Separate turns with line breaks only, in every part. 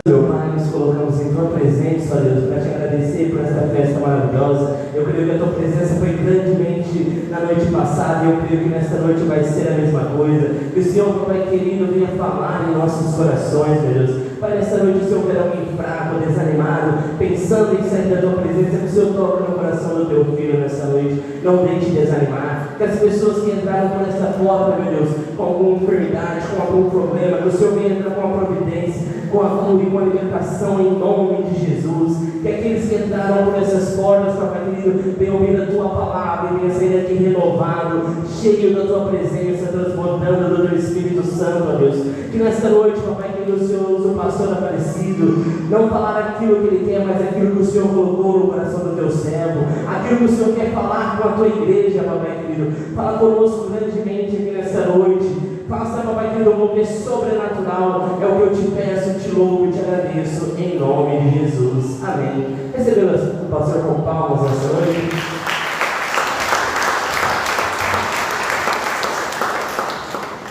Meu Pai, nos colocamos em Tua presença, ó Deus, para Te agradecer por esta festa maravilhosa. Eu creio que a Tua presença foi grandemente na noite passada e eu creio que nesta noite vai ser a mesma coisa. Que o Senhor, Pai querido, venha falar em nossos corações, meu Deus. Pai, nesta noite o Senhor verá alguém fraco, desanimado, pensando em sair da Tua presença, que o Senhor toque no coração do Teu Filho nesta noite. Não deixe desanimar. Que as pessoas que entraram por esta porta, meu Deus, com alguma enfermidade, com algum problema, que o Senhor venha entrar com a providência, com a cura e com a libertação em nome de Jesus. Que aqueles que entraram por essas portas, Papai querido, venham ouvir a Tua palavra e venham sair aqui renovado, cheio da Tua presença, transbordando do Teu Espírito Santo, ó Deus. Que nesta noite, Papai querido, o Senhor usa o pastor Aparecido, não falar aquilo que ele quer, mas aquilo que o Senhor colocou no coração do Teu servo, aquilo que o Senhor quer falar com a Tua igreja, Papai querido. Fala conosco grandemente aqui nesta noite. Faça, Papai querido, um mover sobrenatural. É o que eu te peço, te louvo e te agradeço, em nome de Jesus. Amém. Recebemos o pastor com palmas nessa noite.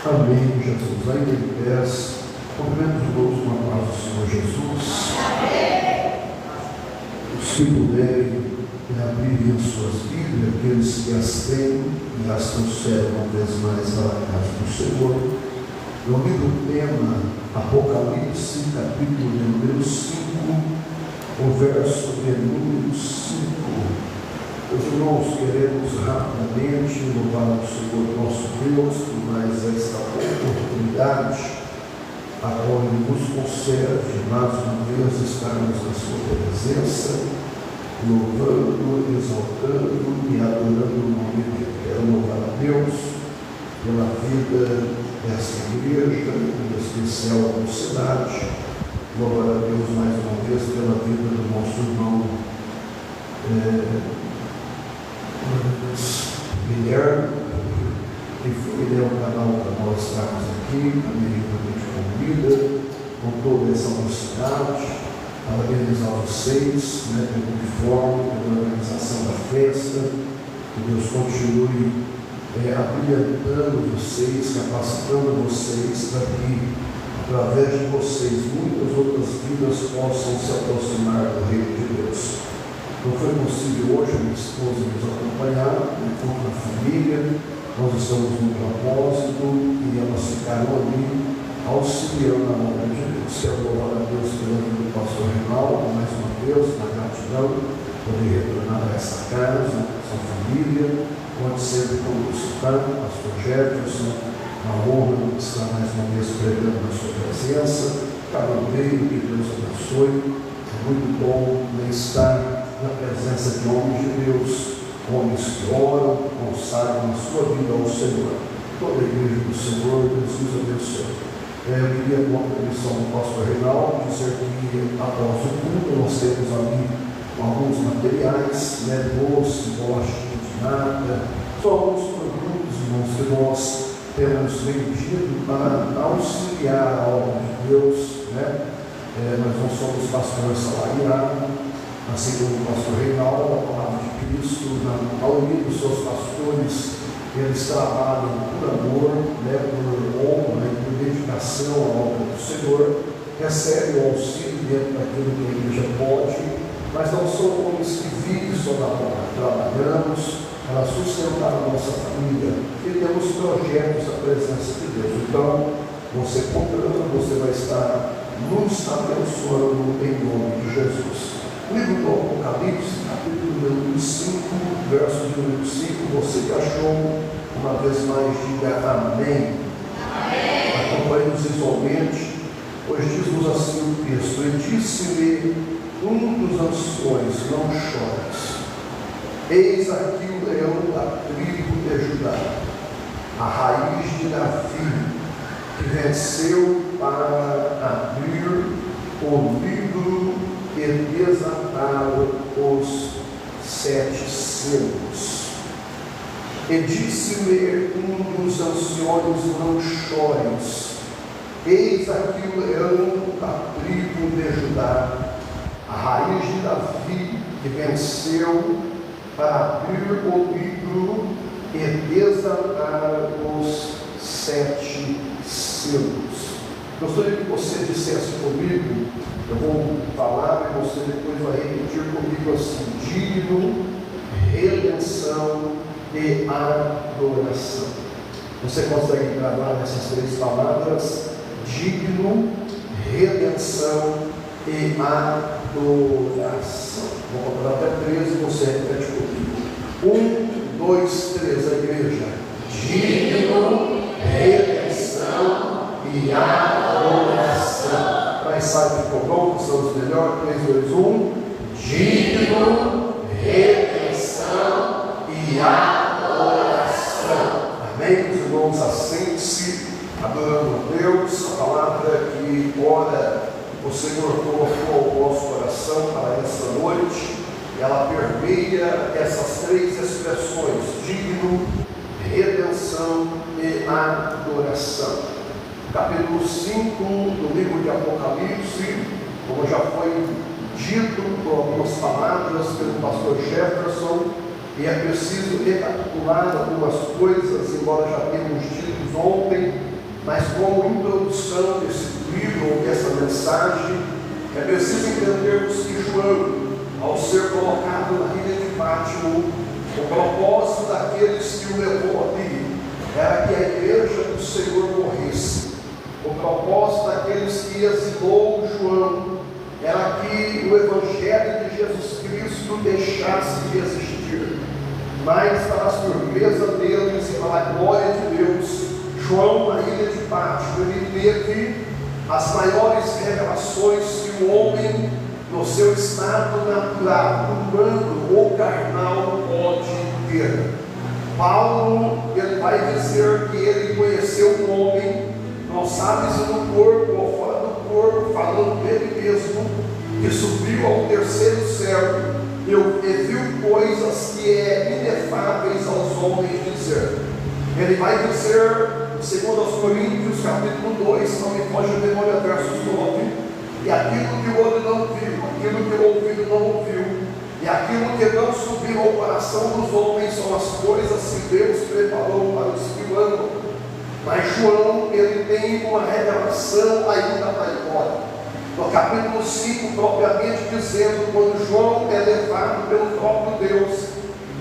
Amém, Jesus. Ainda em pés, cumprimento todos com a paz do Senhor Jesus. Os que puderem abrir as suas Bíblias, aqueles que as têm e as trouxeram uma vez mais para a casa do Senhor. No livro tema Apocalipse, capítulo número 5, o verso de número 5. Meus irmãos, queremos rapidamente louvar o Senhor nosso Deus por mais esta oportunidade a qual Ele nos concede, mais uma vez estarmos na Sua presença, louvando, exaltando e adorando o nome dele. Quero louvar a Deus pela vida desta igreja, em especial da mocidade. Louvar a Deus mais uma vez pela vida do nosso irmão Guilherme, que foi o canal para nós estarmos aqui, também de comida, com toda essa mocidade. Parabenizar vocês, pelo uniforme, pela organização da festa, que Deus continue abrilhantando vocês, capacitando vocês para que, através de vocês, muitas outras vidas possam se aproximar do reino de Deus. Não foi possível hoje a minha esposa nos acompanhar, com a família, nós estamos no propósito e elas ficaram ali auxiliando a obra de Deus. Quero louvar a Deus pela vida do pastor Reinaldo, mais uma vez, na gratidão, poder retornar a essa casa, a sua família, pode ser conosco, tá? Pastor Jefferson, uma honra estar mais uma vez pregando na sua presença. Cavalheiro, que Deus abençoe. É muito bom estar na presença de homens de Deus, homens que oram, consagram a sua vida ao Senhor. Toda a igreja do Senhor, Deus nos abençoe. Eu queria, com a permissão do pastor Reinaldo, dizer que após o culto nós temos ali alguns materiais, doce, bolacha de nata, só alguns produtos, irmãos, que nós temos vendido para auxiliar a obra de Deus, nós não somos pastores salariados, assim como o pastor Reinaldo, a palavra de Cristo, na maioria dos seus pastores, eles trabalham por amor, por honra e por dedicação à obra do Senhor, recebem o auxílio dentro daquilo que a igreja pode, mas não são homens que vivem só da obra. Trabalhamos para sustentar a nossa família e temos projetos da presença de Deus. Então, você comprando, você vai estar nos abençoando em nome de Jesus. Livro do Apocalipse, capítulo número 5, verso número 5, você que achou, uma vez mais, diga amém. Amém. Acompanhe-nos visualmente, pois diz-nos assim o texto: e disse-me um dos anciões, não chores, eis aqui o leão da tribo de Judá, a raiz de Davi, que venceu para abrir o livro e desatar os 7 selos. E disse-me um dos anciões, não chores, eis aqui o leão da tribo de Judá, a raiz de Davi, que venceu para abrir o livro e desatar os 7 selos. Gostaria que você dissesse comigo, eu vou falar e você depois vai repetir comigo assim: digno, redenção e adoração. Você consegue gravar essas três palavras? Digno, redenção e adoração. Vou contar até 13 e você repete comigo. 1, 2, 3, a igreja. Digno, redenção e adoração. Mas sabe que ficou bom? Estamos melhor? 3, 2, 1. Digno, redenção e adoração. Amém? Os irmãos, assente-se, adorando a Deus. A palavra que ora o Senhor colocou ao nosso coração para essa noite, ela permeia essas três expressões: digno, redenção e adoração. Capítulo 5 do livro de Apocalipse, como já foi dito por algumas palavras pelo pastor Jefferson, e é preciso recapitular algumas coisas, embora já tenhamos dito ontem, mas como introdução desse livro, dessa mensagem, é preciso entendermos que João, ao ser colocado na ilha de Patmos, o propósito daqueles que o levou ali era que a igreja do Senhor morresse. O propósito daqueles que exilou João era que o Evangelho de Jesus Cristo deixasse de existir. Mas, para a surpresa deles e para a glória de Deus, João, na ilha de Patmos, ele teve as maiores revelações que o homem, no seu estado natural, humano ou carnal, pode ter. Paulo, ele vai dizer que ele conheceu um homem, não sabe se no corpo ou fora do corpo, falando dele mesmo, que subiu ao terceiro céu e viu coisas que é inefáveis aos homens dizer. Ele vai dizer, segundo aos Coríntios, capítulo 2, não me foge a memória, versos 9, e aquilo que o olho não viu, aquilo que o ouvido não ouviu, e aquilo que não subiu ao coração dos homens, são as coisas que Deus preparou para os que o amam. Mas João, ele tem uma revelação ainda maior. No capítulo 5, propriamente dizendo, quando João é levado pelo próprio Deus,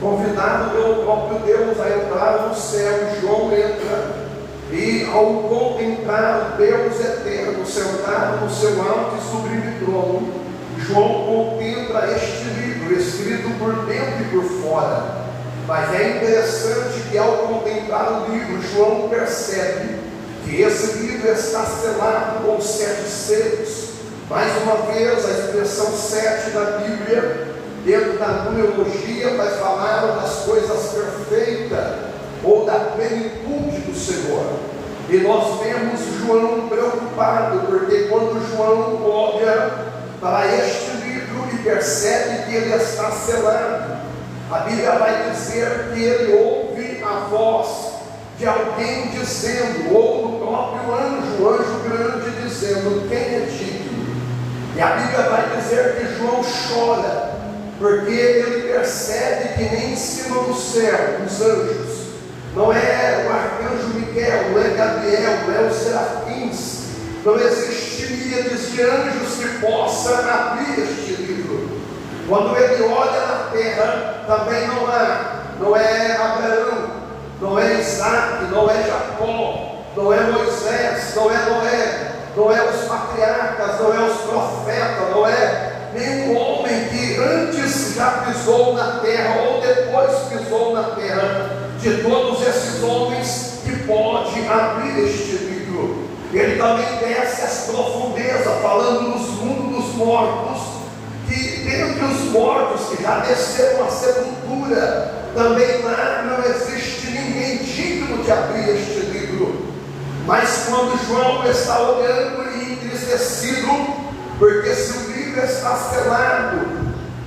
convidado pelo próprio Deus a entrar no céu, João entra, e ao contemplar o Deus eterno sentado no seu alto e sublime trono, João contempla este livro, escrito por dentro e por fora. Mas é interessante que ao contemplar o livro, João percebe que esse livro está selado com 7 selos. Mais uma vez, a expressão 7 da Bíblia, dentro da numerologia, vai falar das coisas perfeitas, ou da plenitude do Senhor. E nós vemos João preocupado, porque quando João olha para este livro e percebe que ele está selado, a Bíblia vai dizer que ele ouve a voz de alguém dizendo, ou do próprio anjo, o anjo grande dizendo: quem é digno? E a Bíblia vai dizer que João chora, porque ele percebe que nem em cima do céu, os anjos, não é o arcanjo Miguel, não é Gabriel, não é os serafins, não existe míriades de anjos que possam abrir este livro. Quando ele olha na terra, também não é Abraão, não é Isaac, não é Jacó, não é Moisés, não é Noé, não é os patriarcas, não é os profetas, não é nenhum homem que antes já pisou na terra ou depois pisou na terra, de todos esses homens que pode abrir este livro. Ele também desce as profundezas, falando dos mundos dos mortos, que dentre os mortos que já desceram à sepultura, também lá não existe ninguém digno de abrir este livro. Mas quando João está olhando e entristecido, porque se o livro está selado,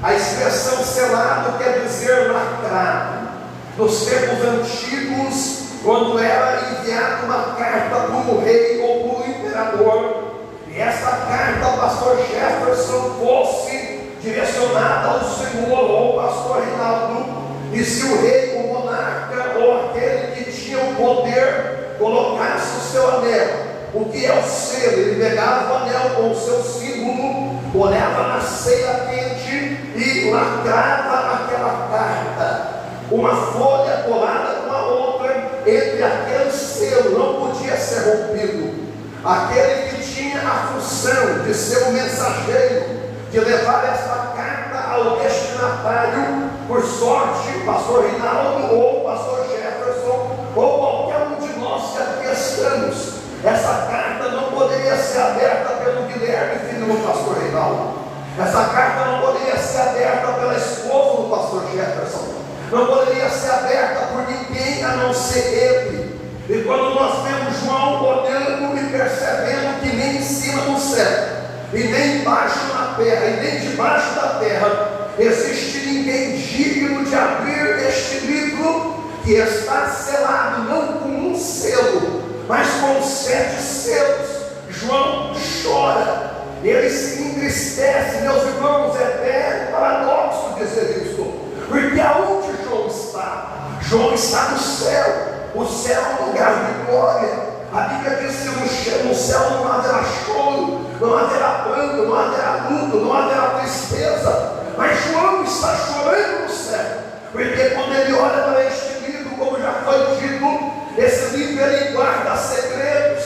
a expressão selado quer dizer lacrado. Nos tempos antigos, quando era enviada uma carta para o rei ou para o imperador, e essa carta, pastor Jefferson, fosse direcionada ao Senhor ou ao pastor Reinaldo, e se o rei, o monarca ou aquele que tinha o poder colocasse o seu anel, o que é o selo selo. Ele pegava o anel com o seu símbolo, olhava na ceia quente e lacrava aquela carta. Uma folha colada com a outra, entre aquele selo não podia ser rompido. Aquele que tinha a função de ser o mensageiro, de levar essa carta ao destinatário, por sorte, pastor Rinaldo ou pastor Jefferson, ou qualquer um de nós que aqui estamos, essa carta não poderia ser aberta pelo Guilherme, filho do pastor Rinaldo. Essa carta não poderia ser aberta pela esposa do pastor Jefferson. Não poderia ser aberta por ninguém a não ser ele. E quando nós vemos João olhando e percebendo que nem em cima do céu, e nem embaixo na terra, e nem debaixo da terra, existe ninguém digno de abrir este livro que está selado não com um selo, mas com 7 selos. João chora, ele se entristece, meus irmãos. É até paradoxo dizer isso, porque aonde João está? João está no céu. O céu é um lugar de glória. A Bíblia diz que no céu não haverá choro, não haverá pranto, não haverá luto, não haverá tristeza. Mas João está chorando no céu, porque quando ele olha para este livro, como já foi dito, esse livro ele guarda segredos,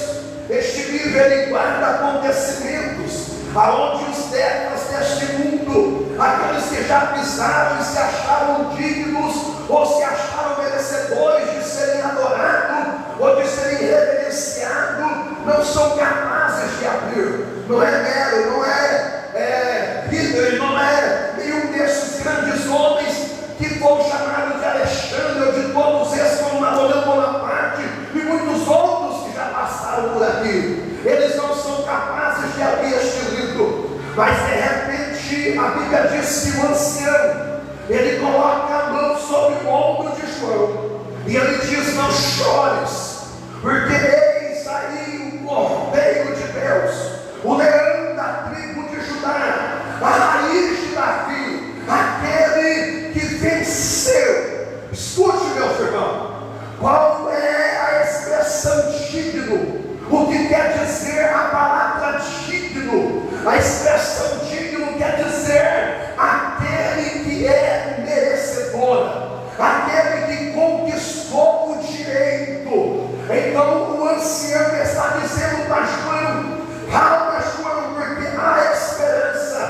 este livro ele guarda acontecimentos, aonde os décadas deste mundo, aqueles que já pisaram e se acharam dignos, ou se acharam merecedores de serem adorados, ou de serem reverenciados, não são capazes de abrir. Não é Nero, não é Hitler, não é nenhum desses grandes homens que foram chamados de Alexandre, ou de todos esses como Napoleão Bonaparte, e muitos outros que já passaram por aqui. Eles não são capazes de abrir este livro, mas de repente a Bíblia diz que o ancião, ele coloca a mão sobre o ombro de João, e ele diz: não chores, porque eis aí o Cordeiro de Deus, o leão da tribo de Judá, a raiz de Davi, aquele que venceu. Escute, meus irmãos, qual é a expressão digno? O que quer dizer a palavra digno? A expressão digno quer dizer aquele que é merecedor, aquele que conquistou o direito. Então o ancião está dizendo para João: calma, João, porque há esperança.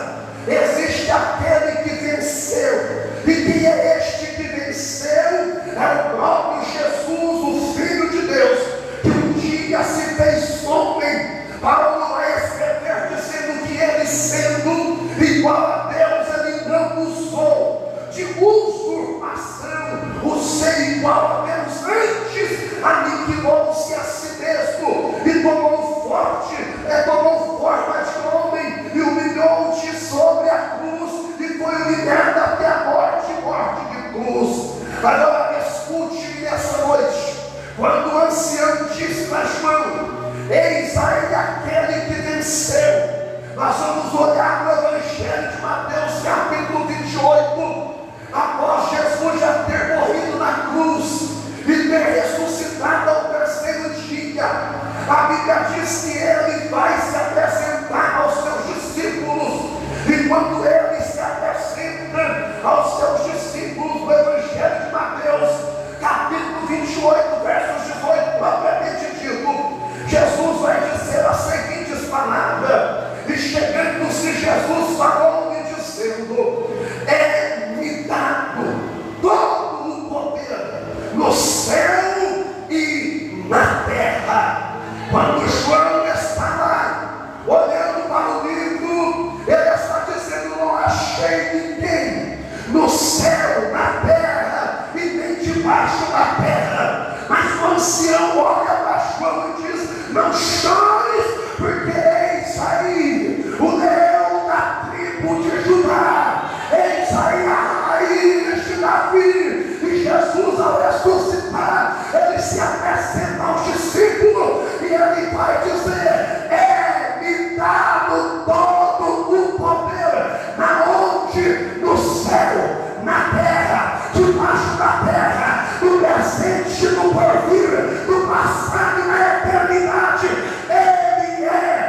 Existe aquele que venceu. E quem é este que venceu? É o próprio Jesus, o Filho de Deus, que um dia se fez homem. Paulo vai escrever dizendo que ele, sendo igual a Deus, ele não usou de usurpação o ser igual a Deus, antes aniquilou-se a si mesmo e tomou forma de homem e humilhou-se sobre a cruz e foi humilhado até a morte de cruz. Agora escute-me nessa noite, quando o ancião diz para João: eis aí aquele que venceu. Nós vamos olhar no Evangelho de Mateus capítulo 28, após Jesus já ter morrido na cruz e ter ressuscitado ao terceiro dia. A Bíblia diz que ele vai se apresentar aos seus discípulos, e quando ele se apresenta aos seus discípulos, no Evangelho de Mateus capítulo 28, versos 18, propriamente dito, Jesus vai dizer as seguintes palavras: e chegando-se Jesus falou-lhe dizendo: é-me dado todo o poder no céu e na terra. Quando João está lá olhando para o livro, ele está dizendo: não achei ninguém no céu, na terra e nem debaixo da terra. Mas o ancião olha para João e diz: não chores, porque eis aí o leão da tribo de Judá, eis aí a raiz de Davi. E Jesus, ao ressuscitar, ele se apresenta aos discípulos e ele vai dizer: é-me dado todo o poder, na onde? No céu, na terra, debaixo da terra, no presente, no porvir, no passado e na eternidade. Ele é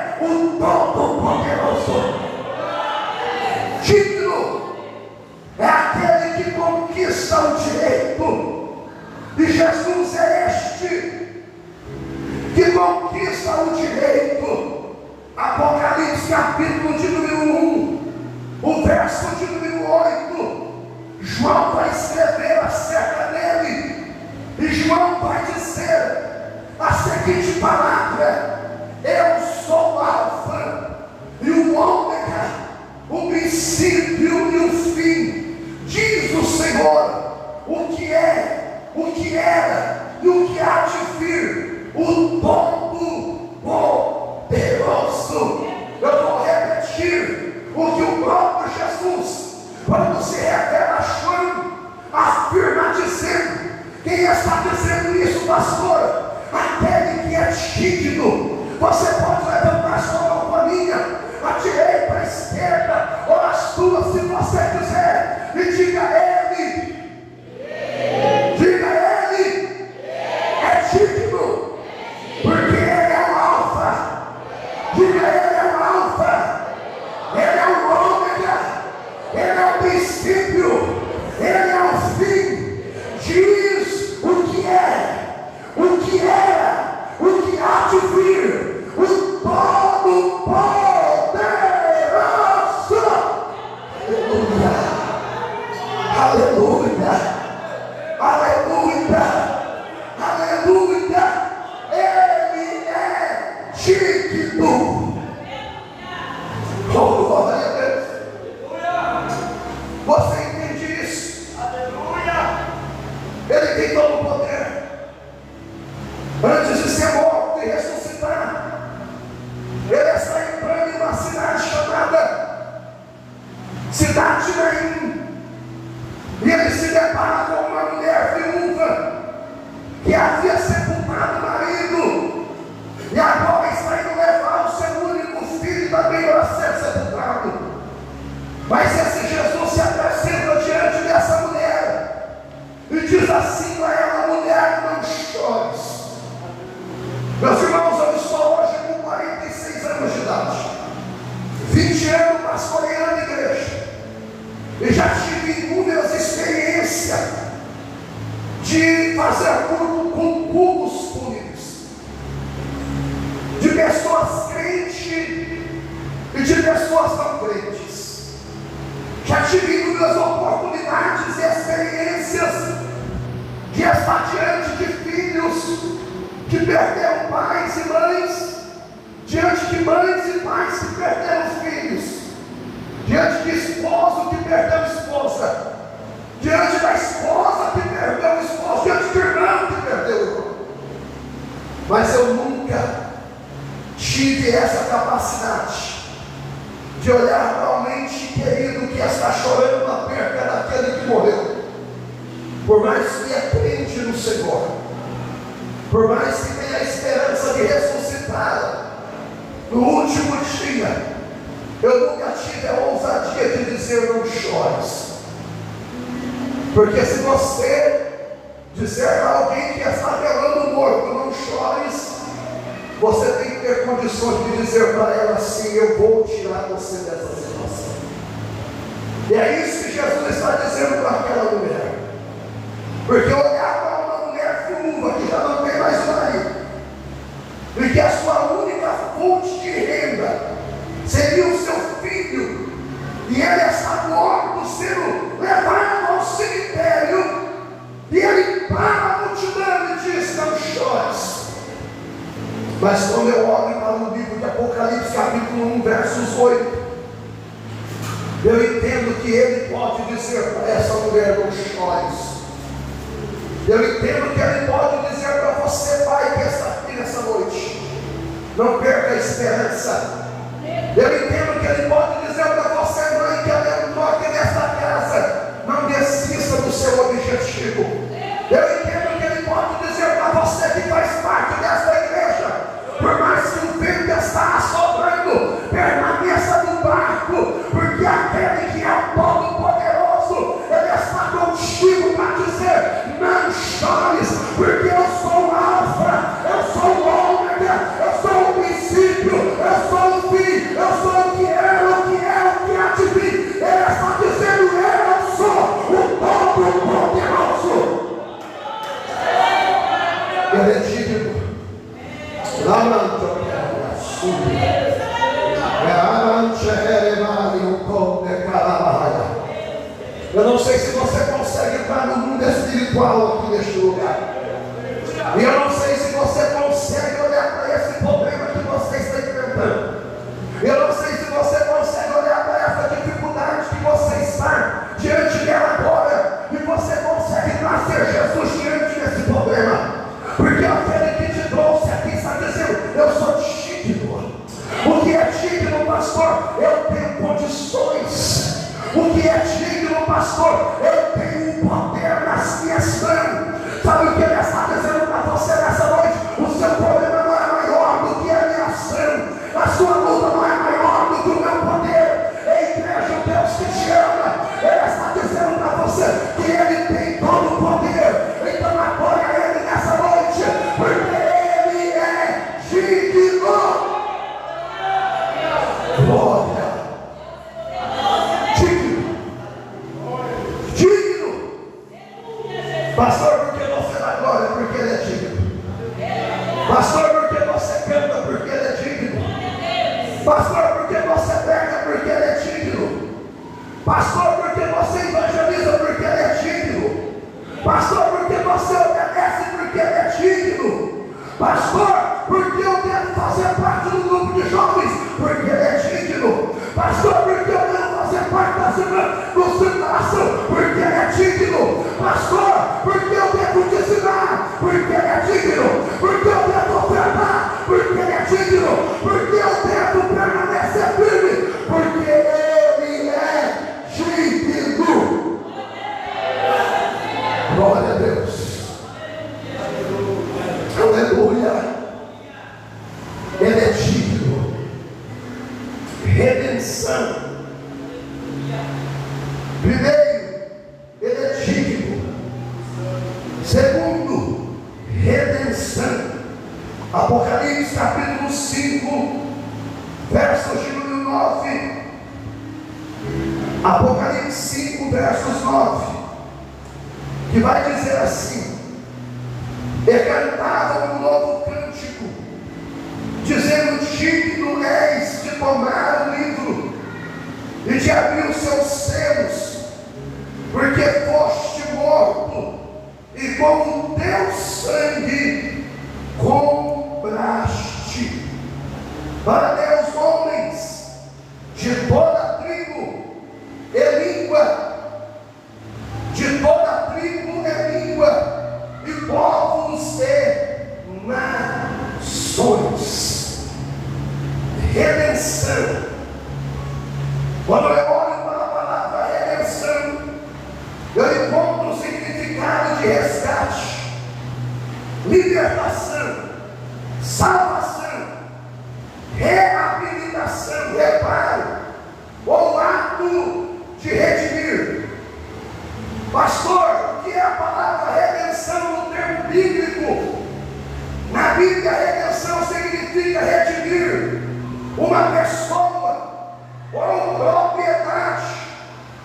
capítulo de número 1, o verso de número 8, João vai escrever acerca dele, e João vai dizer a seguinte palavra: eu sou o Alfa e o Ômega, o princípio e o fim, diz o Senhor, o que é, o que era e o que há de vir, o Todo-Poderoso. Eu vou repetir o que o próprio Jesus, quando se revela a João, afirma dizendo: quem está dizendo isso, pastor? Aquele que é digno. Você pode levantar sua mão com a minha, a direita, a esquerda, ou as duas, se você quiser, e diga: ele, diga: ele é digno, porque ele é o Alfa. Diga: ele é o Alfa, ele é o Ômega, ele é o princípio, ele é o fim. Diz o que é, o que era, o que há de vir, o Todo-Poderoso. Aleluia, aleluia, aleluia, aleluia. Ele é digno. Oh, glória a Deus. Você entende isso? Aleluia. Ele tem todo o poder. Antes de ser morto e ressuscitar, ele está entrando em uma cidade chamada Cidade de Naim, e ele se depara com uma mulher viúva que havia sepultado o marido, e agora está indo levar o seu único filho também para ser sepultado. Mas esse Jesus se apresenta diante dessa mulher e diz assim para ela: mulher, não chores. Meus irmãos, eu estou hoje com 46 anos de idade, 20 anos pastoreando a igreja, e já tive inúmeras experiências de fazer culto com cultos fúnebres, de pessoas crentes e de pessoas não crentes. Já tive inúmeras oportunidades e experiências de estar diante de filhos que perderam pais e mães, diante de mães e pais que perderam filhos, diante de esposo que perdeu esposa, diante da esposa que perdeu o esposo, diante de irmão que perdeu o irmão. Mas eu nunca tive essa capacidade de olhar para um ente querido que está chorando na perda daquele que morreu, por mais que acredite no Senhor, por mais que tenha a esperança de ressuscitar no último dia. Eu nunca tive a ousadia de dizer: não chores. Porque se você dizer para alguém que está velando morto: não chores, você tem que ter condições de dizer para ela assim: eu vou tirar você dessa situação. E é isso que Jesus está dizendo para aquela mulher. Porque olhar para uma mulher viúva que já não tem mais marido, e que a sua única fonte de renda seria o seu filho, e ele está morto, sendo levado ao cemitério, e ele para a multidão e diz: não chores. Mas quando eu olho para o livro de Apocalipse, capítulo 1, versos 8, eu entendo que ele pode dizer para essa mulher: não chores. Eu entendo que ele pode dizer para você, pai, que está aqui nessa noite: não perca a esperança. Eu entendo que ele pode dizer para você, mãe, que abençoou aqui nesta casa: não desista do seu objetivo. Eu entendo que ele pode dizer para você que faz parte desta igreja: por mais que o vento está assoprando, permaneça no barco, porque aquele que é o Todo-Poderoso, ele está contigo para dizer: não chores, porque eu sou o Alfa, eu sou o Ômega, eu sou o princípio, eu sou o fim, eu sou o que não sei se você consegue entrar no mundo espiritual aqui neste lugar. E eu não sei se você consegue olhar para esse problema que você está enfrentando. Eu não sei se você consegue olhar para essa dificuldade que você está diante dela agora. E você consegue trazer Jesus diante desse problema. Porque aquele que te trouxe aqui está dizendo: eu sou digno. O que é digno, pastor? Eu tenho condições. O que é digno, pastor? Eu tenho um poder nas minhas mãos. Sabe o que ele está dizendo para você nessa noite? O seu problema não é maior do que a minha ação. A sua luta não é maior do que o meu poder. A igreja, o Deus que te ama, ele está dizendo para você que ele tem todo o poder. Então apoia ele nessa noite, porque ele é digno. Glória. Digno. Digno. Pastor, por que você dá glória? Porque ele é digno. Pastor, por que você canta? Porque ele é digno. Pastor, por que você prega? Porque ele é digno. Pastor, por que você evangeliza? Porque ele é digno. Pastor, por que você obedece? Porque ele é digno. Pastor, por que eu devo fazer parte do grupo de jovens? Porque ele é digno. Pastor, por que eu devo fazer parte da semana do circulação? Porque ele é digno. Pastor, por que eu devo te ensinar? Porque ele é digno. Por que eu devo ofertar? Porque ele é digno. Por que eu devo permanecer firme? Porque ele é digno. Glória a Deus. Aleluia. Ele é digno. Redenção. Primeiro, ele é digno. Segundo, redenção. Apocalipse capítulo 5, versos de número 9. Apocalipse 5, versos 9. Que vai dizer assim: e cantavam um novo cântico, dizendo: digno és de tomar o livro e de abrir os seus selos, porque foste morto e com o teu sangue compraste para Deus homens de toda tribo e língua, de toda tribo e língua, e povos e nações. Redenção. Quando eu olho para a palavra redenção, eu encontro o significado de resgate, libertação, salvação, reabilitação, reparo, ou ato de redimir. Pastor, o que é a palavra redenção no termo bíblico? Na Bíblia, redenção significa redimir uma pessoa ou propriedade,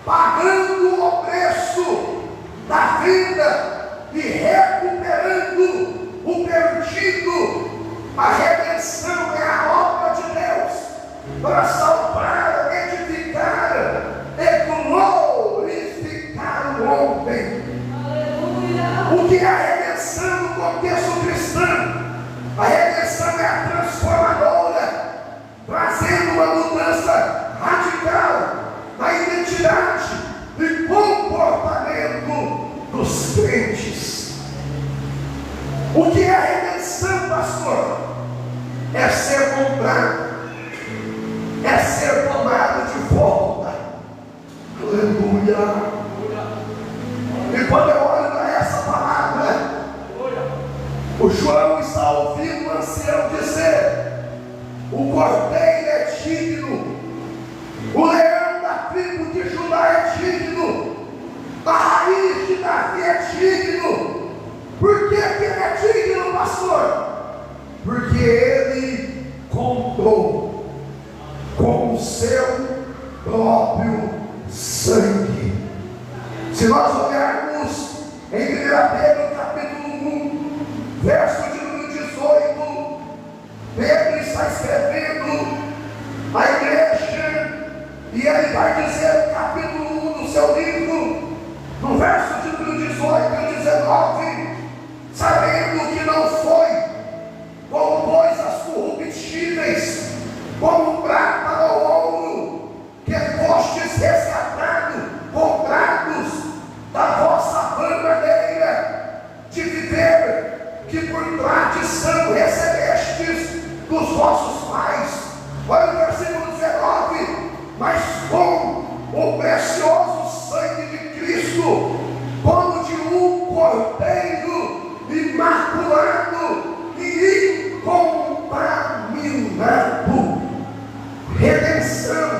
pagando o preço da vida e recuperando o perdido. A redenção é a obra de Deus para salvar, edificar e glorificar o homem. O que é a redenção no contexto cristão? A redenção é a transformadora, trazendo uma mudança radical na identidade e comportamento dos crentes. O que é a redenção, pastor? É ser comprado, é ser tomado de volta. Aleluia. E quando eu olho para essa palavra, o João está ouvindo o ancião dizer: o cordeiro é digno, o leão da tribo de Judá é digno, a raiz de Davi é digno. Por que ele é digno, pastor? Porque ele comprou com o seu próprio sangue. Se nós olharmos em 1 Pedro capítulo 1, verso de número 18, Pedro está escrevendo a igreja, e ele vai dizer no capítulo 1 do seu livro, 19, sabendo que não foi com coisas corruptíveis, como prata ou ouro, que fostes resgatados, comprados da vossa vã maneira de viver, que por tradição recebestes dos vossos pais. Olha o versículo 19: mas com o precioso sangue de Cristo, como de um cordeiro imaculado e incontaminado. Redenção.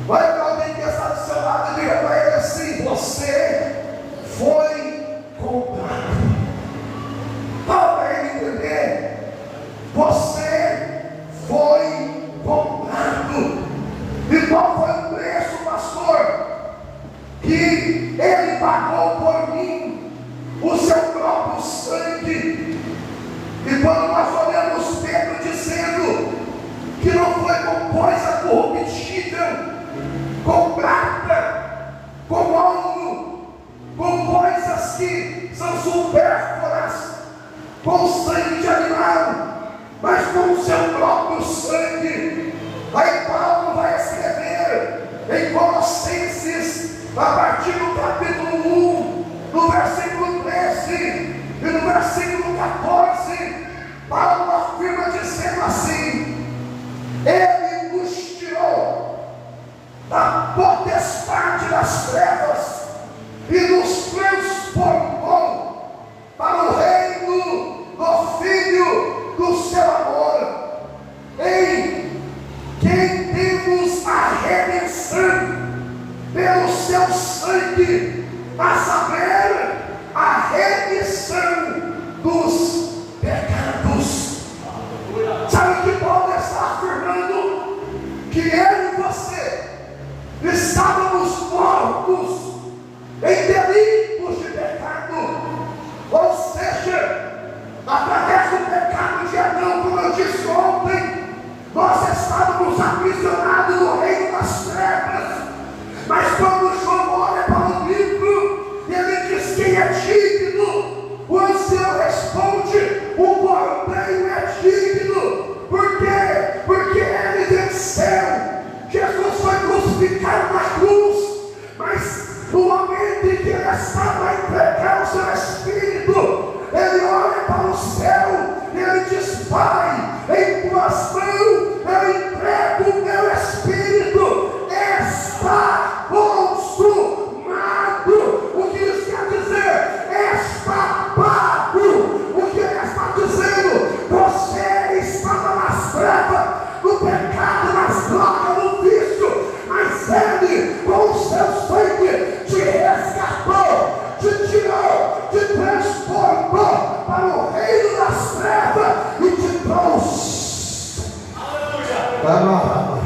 Olha para alguém que está do seu lado e diga para ele assim: você foi comprado. Fala para ele entender: você foi comprado. E qual foi o preço, pastor? Que ele pagou por mim, o seu próprio sangue. E quando nós olhamos Pedro dizendo que não foi com coisa corruptível, com prata, com ouro, com coisas que são supérfluas, com sangue de animal, mas com o seu próprio sangue. Aí Paulo vai escrever em Colossenses, a partir do capítulo 1, no versículo 13 e no versículo 14, Paulo afirma dizendo assim: ele nos tirou da potestade das trevas e nos transformou para o reino do Filho do seu amor, em quem temos a redenção pelo seu sangue, a saber, a remissão dos pecados. Sabe o que Paulo está afirmando? Que eu e você estávamos mortos em delitos de pecado, ou seja, através do pecado de Adão, como eu disse ontem, nós estávamos aprisionados no reino das trevas. Mas quando João olha para o livro, ele diz: quem é digno? O ancião responde: o cordeiro é digno. Por quê? Porque ele venceu. Jesus foi crucificado na cruz, mas no momento em que ele estava a entregar o seu espírito, ele olha para o céu e ele diz: Pai, em tuas mãos eu entrego o meu espírito. Está consumado. O que isso quer dizer? Está pago. O que ele está dizendo? Você estava nas trevas, no pecado, nas drogas, no vício, mas ele, com o seu sangue, te resgatou, te tirou, te transformou para o reino das trevas e te trouxe. Aleluia.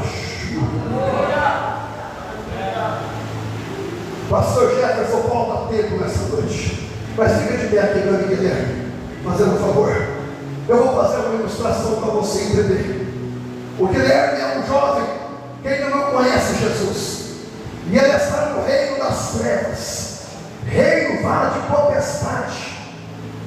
Pastor Jefferson, falta tempo nessa noite, mas fica de pé aqui para mim, Guilherme, fazendo um favor. Eu vou fazer uma ilustração para você entender. O Guilherme é um jovem que ainda não conhece Jesus, e ele está no reino das trevas. Reino fala de potestade,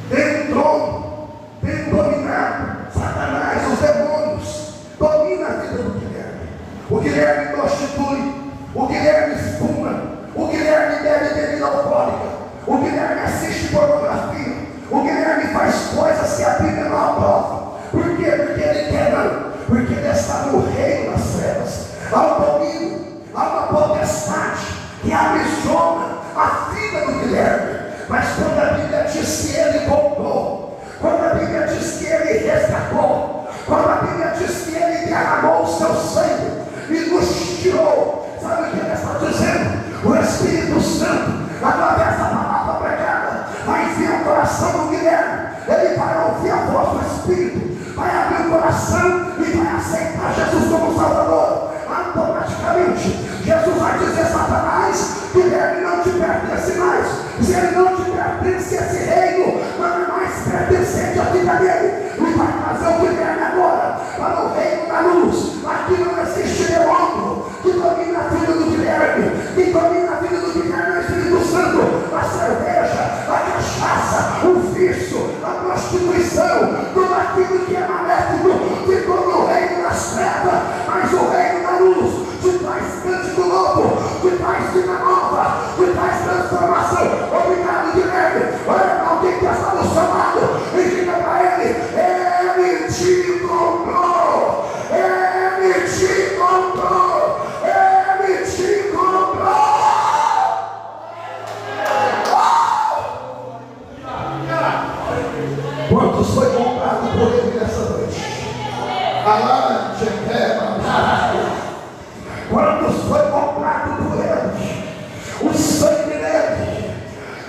tem um trono, tem um dominado. Satanás, os demônios, domina a vida do Guilherme. O Guilherme prostitui, o Guilherme fuma, o Guilherme bebe bebida alcoólica, o Guilherme assiste pornografia, o Guilherme faz coisas que a Bíblia não aprova. Por quê? Porque ele quer não, porque ele está no reino das trevas. Há um domínio, há uma potestade que aprisiona a vida do Guilherme. Mas quando a Bíblia diz que ele comprou, quando a Bíblia diz que ele resgatou, quando a Bíblia diz que ele derramou o seu sangue e nos tirou, sabe o que ele está dizendo? O Espírito Santo, através da palavra pregada, vai enviar o coração do Guilherme. Ele vai ouvir a voz do Espírito, vai abrir o coração e vai aceitar Jesus como Salvador. Automaticamente, Jesus vai dizer: Satanás, Guilherme não te pertence mais. Se ele não te pertence, esse reino não é mais pertencente à vida dele. Ele vai trazer o Guilherme agora para o reino da luz. Aqui não existe demônio que domina a vida do Guilherme. Quem domina a vida do Guilherme é o Espírito Santo. A cerveja, a cachaça, vida nova, que traz transformação. Obrigado, Guilherme. Olha, alguém que está no chamado, e diga para ele: Ele te comprou, Ele te comprou, Ele te comprou. Quantos foi comprado por ele nessa noite? Quantos foi comprado por ele? O sangue dele,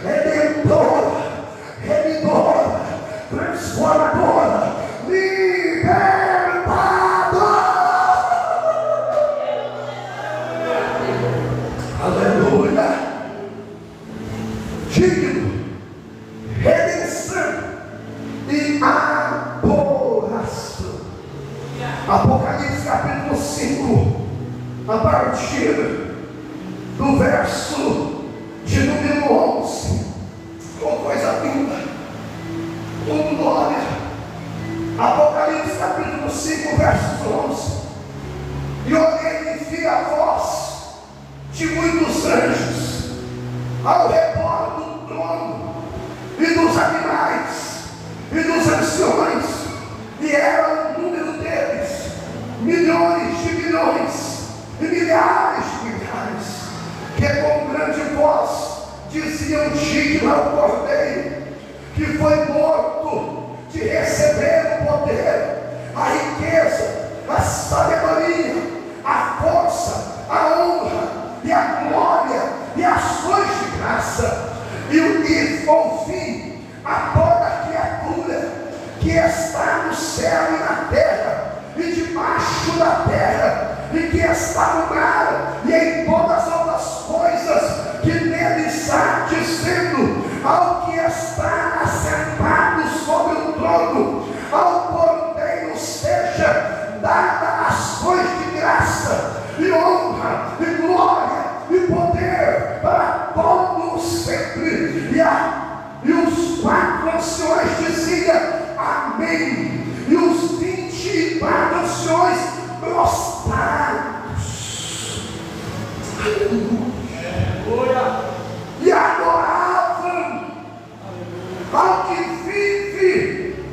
redentor, remidor, transformador, libertador. Aleluia. Digno, redenção e adoração. Apocalipse capítulo 5, a partir do verso de número 11. Oh, coisa linda, oh glória. Apocalipse capítulo 5, versos 11. E olhei e vi a voz de muitos anjos ao redor do trono e dos animais e dos anciões, e era o número deles milhões de milhões e milhares de milhares, que com grande voz diziam: digno ao Cordeiro que foi morto de receber o poder, a riqueza, a sabedoria, a força, a honra e a glória e ações de graça. E ouvi a toda criatura que está no céu e na terra e debaixo da terra, e que está no mar e em todas as outras coisas que nele está, dizendo ao que está assentado sobre o trono, ao Cordeiro seja dada ações de graça e honra e glória e poder para todos sempre. E os 4 anciões diziam: amém. E os 24 anciões prostrados, aleluia, e adoravam ao que vive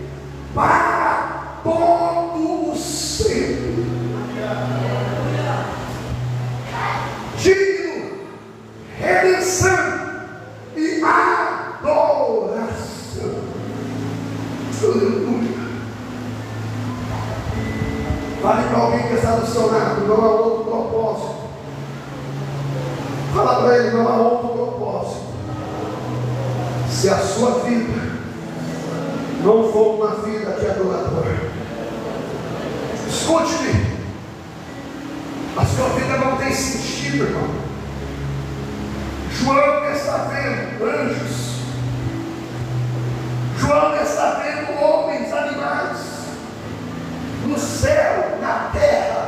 para todo o sempre. Digno, redenção e adoração. Aleluia. Fale para alguém que está do seu lado: não há outro propósito. Fala para ele: não há outro propósito. Se a sua vida não for uma vida de adorador, escute-me, a sua vida não tem sentido, irmão. João está vendo anjos, João está vendo homens, animais, no céu, na terra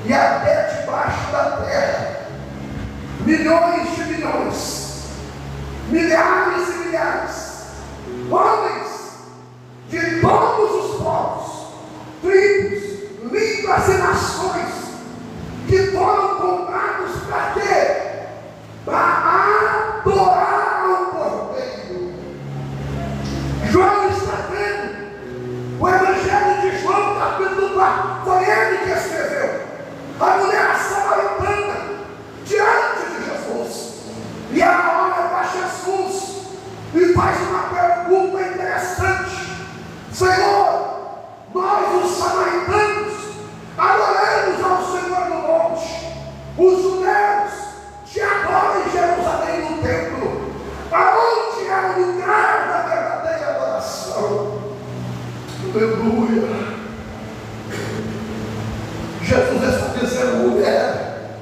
e até debaixo da terra, milhões de milhões, milhares e milhares, homens de todos os povos, tribos, línguas e nações, que foram comprados para quê? Para adorar ao Cordeiro. João está vendo o Evangelho de João, capítulo 4, foi ele que escreveu. A mulher samaritana diante de Jesus, e ela olha para Jesus e faz uma pergunta interessante: Senhor, nós os samaritanos adoramos ao Senhor no monte, os judeus te adoram em Jerusalém no templo. Aonde é o lugar da verdadeira adoração? Aleluia. Jesus está dizendo: mulher,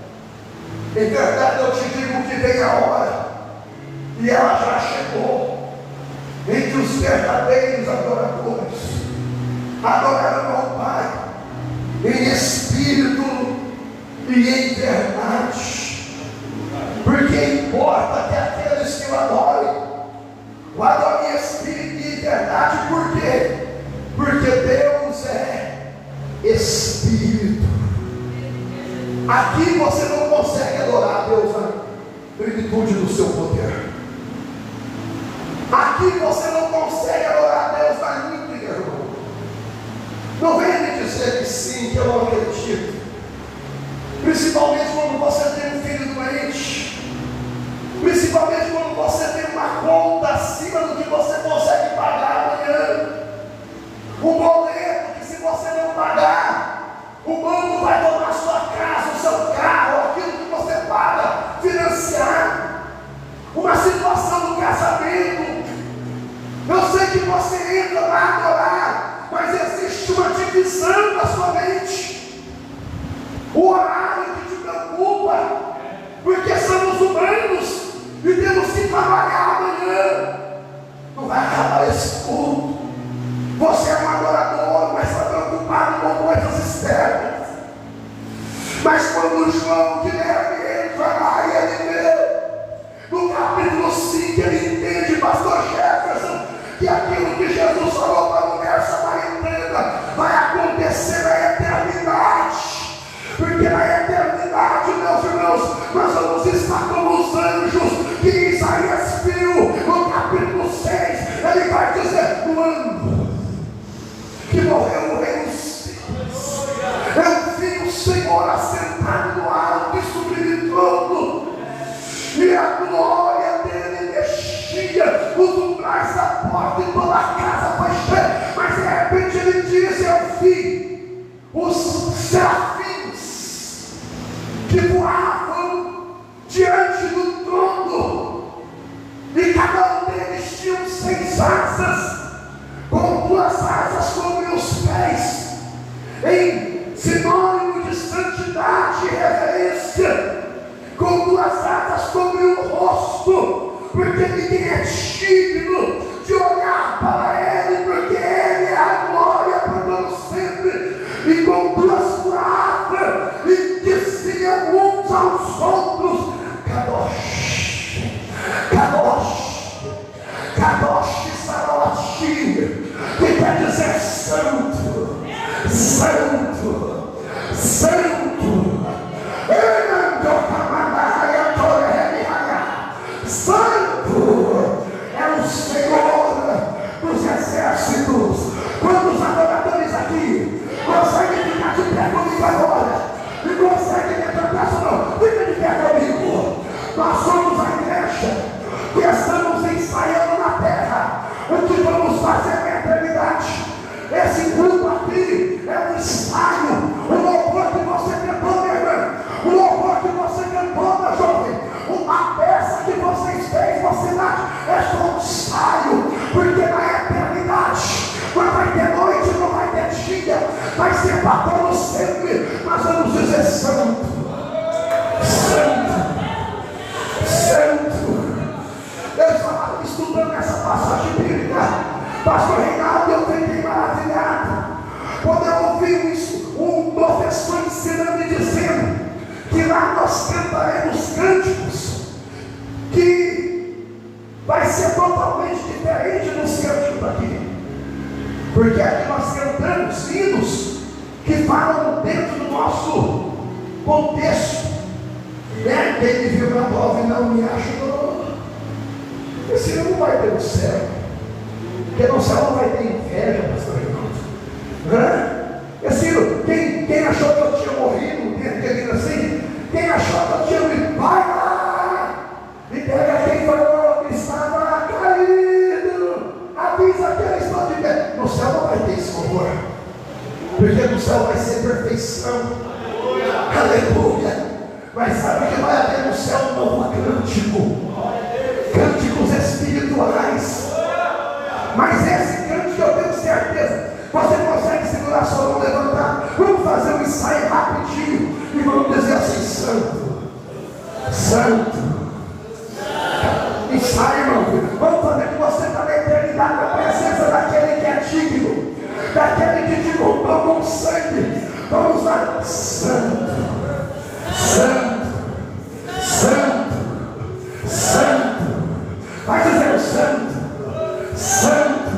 em verdade eu te digo que vem a hora, e ela já chegou, em que os verdadeiros adoradores adorarão ao Pai em espírito e em verdade. Porque importa que aqueles que o adorem em espírito e em verdade. Por quê? Porque Deus é espírito. Aqui você não consegue adorar Deus aqui. plenitude do seu poder. Aqui você não consegue adorar a Deus na íntegra, irmão. Não venha me dizer que sim, que eu não acredito. Principalmente quando você tem um filho doente. Principalmente quando você tem uma conta acima do que você consegue pagar amanhã. Um boleto que, se você não pagar, o banco vai tomar sua casa, o seu carro, aquilo que você paga, financiar. Uma situação do casamento. Eu sei que você entra para adorar, mas existe uma divisão na sua mente. O horário que te preocupa, porque somos humanos e temos que trabalhar amanhã. Não vai acabar esse culto. Você é um adorador, mas está preocupado com coisas externas. Mas quando João Guilherme entra lá e ele vê, no capítulo 5, ele entende, pastor Jefferson, que aquilo que Jesus falou para a mulher samaritana vai acontecer na eternidade. Porque na eternidade, meus irmãos, nós vamos estar como os anjos que Isaías viu no capítulo 6. Ele vai dizer: no ano que morreu o rei dos céus, eu vi o Senhor assentado no alto e sublime trono, e a glória dele mexia os umbrais da porta e toda a casa foi cheia. Mas de repente ele diz: eu vi os serafins que voavam diante do trono, e cada um deles tinha 6 asas, com 2 asas sobre os pés, em sinônimo de santidade e reverência, com 2 asas sobre o rosto, porque ninguém é digno de olhar para ele, porque ele é a glória por todo sempre, e com 2 palavras, e diziam uns aos outros: Kadosh, Kadosh, Kadosh Sarosh, que quer dizer santo, santo, santo. Santo é o Senhor dos exércitos. Quantos adoradores aqui conseguem ficar de pé comigo agora? E conseguem levantar sua mão? Fica de pé comigo. Nós somos a igreja que estamos ensaiando na terra o que vamos fazer na eternidade. Esse grupo aqui é um ensaio. O louvor que você cantou, minha irmã, o louvor que você cantou, meu jovem, uma peça que vocês fez na cidade, é só um ensaio, porque na eternidade não vai ter noite, não vai ter dia, vai ser para todo sempre. Nós vamos dizer: santo, santo, santo. Eu estava estudando essa passagem bíblica, pastor Reinaldo, eu fiquei maravilhado quando eu ouvi isso, um professor ensinando e dizendo que lá nós cantaremos cânticos que vai ser totalmente diferente dos cânticos daqui, porque aqui nós cantamos hinos que falam dentro do nosso contexto, né? Quem me viu na prova e não me ajudou, esse não vai ter no céu, porque no céu não vai ter inveja, pastor Reinaldo. Quem achou que eu tinha morrido, entendendo assim, quem achou que eu tinha morrido, vai lá e pega quem falou que estava caído, avisa que eu estou de pé. No céu não vai ter esse horror, porque no céu vai ser perfeição. Aleluia. Mas sabe que vai haver no céu um novo cântico, cânticos espirituais. Mas esse cântico eu tenho certeza, você consegue segurar sua mão, levantar. Vamos fazer um ensaio rapidinho e vamos dizer assim: santo, santo. Ensaio, meu filho. Vamos fazer que você está na eternidade, na presença daquele que é digno, daquele que te comprou com sangue. Vamos lá: santo, santo, santo, santo. Vai dizer: santo, santo,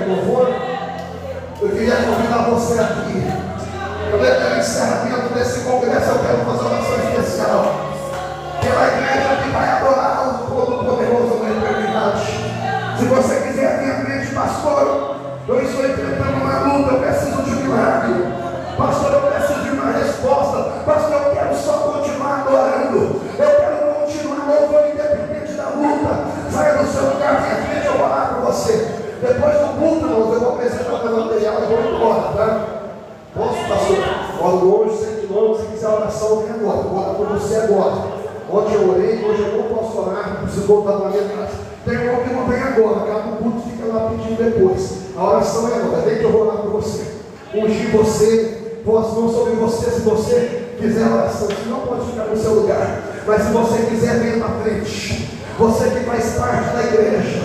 de louvor. Eu queria convidar você aqui. Pelo encerramento desse congresso, eu quero fazer uma oração especial pela igreja que vai adorar o Todo-Poderoso na eternidade. Se você quiser vir à frente, pastor, eu estou enfrentando uma luta, eu preciso de um milagre. Pastor, eu preciso de uma resposta. Pastor, eu quero só continuar adorando. Eu quero continuar louvando independente da luta. Saia do seu lugar, vem à frente, eu vou orar por você. Depois do culto, irmãos, eu vou apresentar o material e vou embora, tá? Posso, pastor? Olha, hoje, 100 quilômetros, se quiser oração, vem agora. Vou orar por você agora. Ontem eu orei, hoje eu não posso orar, não preciso voltar para a minha casa. Tem um que não vem agora, acaba o culto, fica lá pedindo depois. A oração é agora, vem que eu vou orar por você. Ungir você, pôr as mãos sobre você, se você quiser oração. Você não pode ficar no seu lugar, mas se você quiser, venha para frente. Você que faz parte da igreja,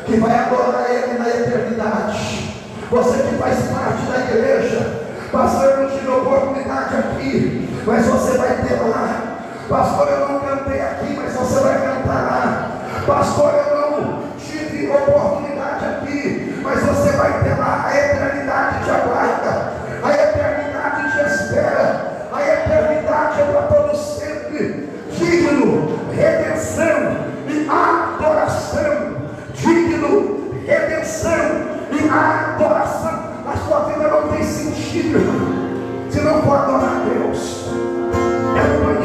que vai adorar Ele na eternidade. Você que faz parte da igreja. Pastor, eu não tive oportunidade aqui, mas você vai ter lá. Pastor, eu não cantei aqui, mas você vai cantar lá. Pastor, eu não tive oportunidade aqui, mas você vai ter lá. A eternidade te aguarda, a eternidade te espera, a eternidade é para todo sempre. Digno, redenção e adoração. Digno, redenção e adoração. A sua vida não tem sentido se não for adorar a Deus. É uma